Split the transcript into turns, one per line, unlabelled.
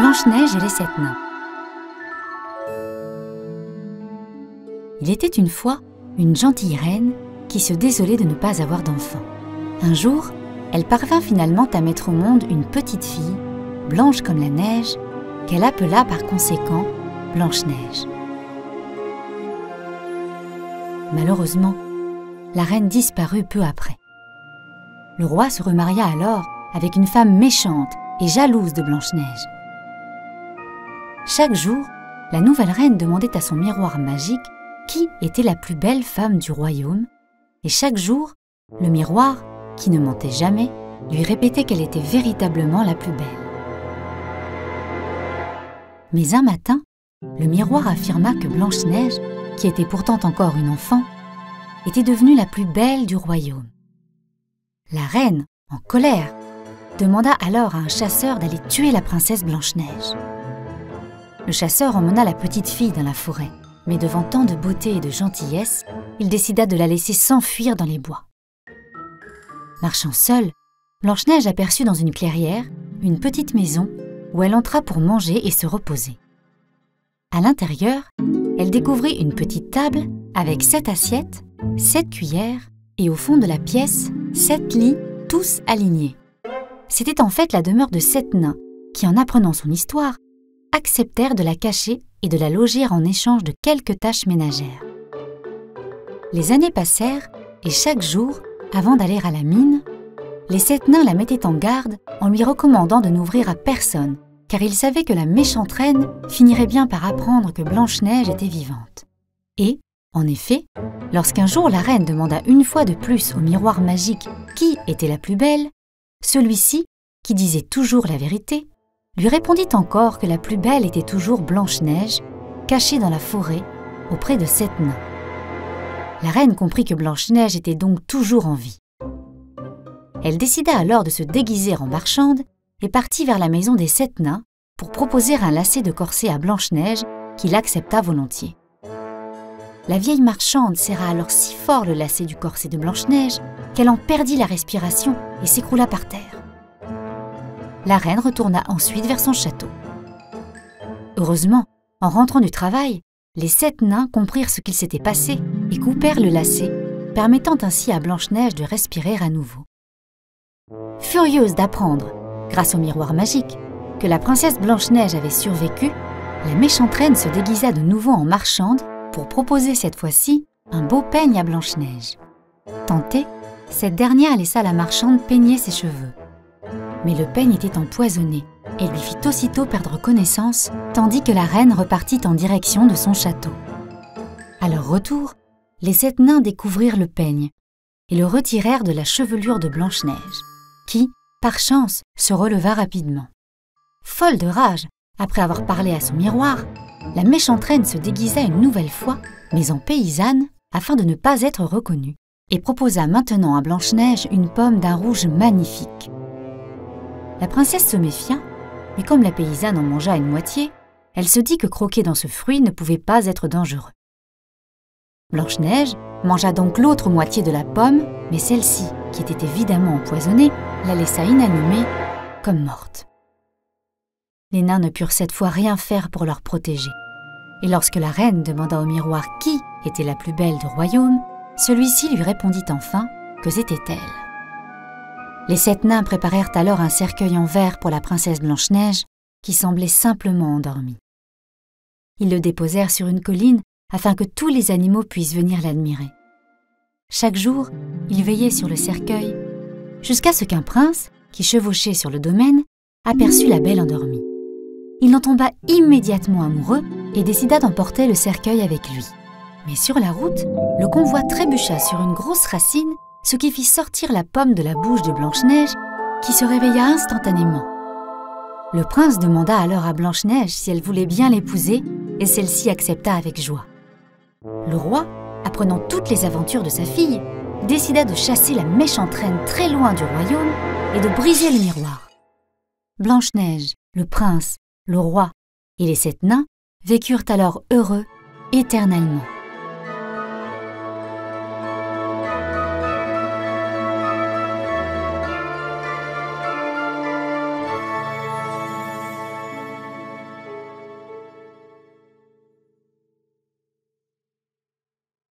Blanche-Neige et les 7 nains. Il était une fois une gentille reine qui se désolait de ne pas avoir d'enfant. Un jour, elle parvint finalement à mettre au monde une petite fille, blanche comme la neige, qu'elle appela par conséquent Blanche-Neige. Malheureusement, la reine disparut peu après. Le roi se remaria alors avec une femme méchante et jalouse de Blanche-Neige. Chaque jour, la nouvelle reine demandait à son miroir magique qui était la plus belle femme du royaume, et chaque jour, le miroir, qui ne mentait jamais, lui répétait qu'elle était véritablement la plus belle. Mais un matin, le miroir affirma que Blanche-Neige, qui était pourtant encore une enfant, était devenue la plus belle du royaume. La reine, en colère, demanda alors à un chasseur d'aller tuer la princesse Blanche-Neige. Le chasseur emmena la petite fille dans la forêt, mais devant tant de beauté et de gentillesse, il décida de la laisser s'enfuir dans les bois. Marchant seule, Blanche-Neige aperçut dans une clairière une petite maison où elle entra pour manger et se reposer. À l'intérieur, elle découvrit une petite table avec 7 assiettes, 7 cuillères et au fond de la pièce, 7 lits, tous alignés. C'était en fait la demeure de 7 nains qui, en apprenant son histoire, acceptèrent de la cacher et de la loger en échange de quelques tâches ménagères. Les années passèrent et chaque jour, avant d'aller à la mine, les 7 nains la mettaient en garde en lui recommandant de n'ouvrir à personne, car ils savaient que la méchante reine finirait bien par apprendre que Blanche-Neige était vivante. Et, en effet, lorsqu'un jour la reine demanda une fois de plus au miroir magique qui était la plus belle, celui-ci, qui disait toujours la vérité, lui répondit encore que la plus belle était toujours Blanche-Neige, cachée dans la forêt, auprès de 7 nains. La reine comprit que Blanche-Neige était donc toujours en vie. Elle décida alors de se déguiser en marchande et partit vers la maison des 7 nains pour proposer un lacet de corset à Blanche-Neige qu'il accepta volontiers. La vieille marchande serra alors si fort le lacet du corset de Blanche-Neige qu'elle en perdit la respiration et s'écroula par terre. La reine retourna ensuite vers son château. Heureusement, en rentrant du travail, les 7 nains comprirent ce qu'il s'était passé et coupèrent le lacet, permettant ainsi à Blanche-Neige de respirer à nouveau. Furieuse d'apprendre, grâce au miroir magique, que la princesse Blanche-Neige avait survécu, la méchante reine se déguisa de nouveau en marchande pour proposer cette fois-ci un beau peigne à Blanche-Neige. Tentée, cette dernière laissa la marchande peigner ses cheveux. Mais le peigne était empoisonné et lui fit aussitôt perdre connaissance, tandis que la reine repartit en direction de son château. À leur retour, les 7 nains découvrirent le peigne et le retirèrent de la chevelure de Blanche-Neige, qui, par chance, se releva rapidement. Folle de rage, après avoir parlé à son miroir, la méchante reine se déguisa une nouvelle fois, mais en paysanne, afin de ne pas être reconnue, et proposa maintenant à Blanche-Neige une pomme d'un rouge magnifique. La princesse se méfia, mais comme la paysanne en mangea une moitié, elle se dit que croquer dans ce fruit ne pouvait pas être dangereux. Blanche-Neige mangea donc l'autre moitié de la pomme, mais celle-ci, qui était évidemment empoisonnée, la laissa inanimée, comme morte. Les nains ne purent cette fois rien faire pour leur protéger. Et lorsque la reine demanda au miroir qui était la plus belle du royaume, celui-ci lui répondit enfin que c'était elle. Les 7 nains préparèrent alors un cercueil en verre pour la princesse Blanche-Neige, qui semblait simplement endormie. Ils le déposèrent sur une colline afin que tous les animaux puissent venir l'admirer. Chaque jour, ils veillaient sur le cercueil, jusqu'à ce qu'un prince, qui chevauchait sur le domaine, aperçut la belle endormie. Il en tomba immédiatement amoureux et décida d'emporter le cercueil avec lui. Mais sur la route, le convoi trébucha sur une grosse racine, ce qui fit sortir la pomme de la bouche de Blanche-Neige, qui se réveilla instantanément. Le prince demanda alors à Blanche-Neige si elle voulait bien l'épouser, et celle-ci accepta avec joie. Le roi, apprenant toutes les aventures de sa fille, décida de chasser la méchante reine très loin du royaume et de briser le miroir. Blanche-Neige, le prince, le roi et les 7 nains vécurent alors heureux éternellement.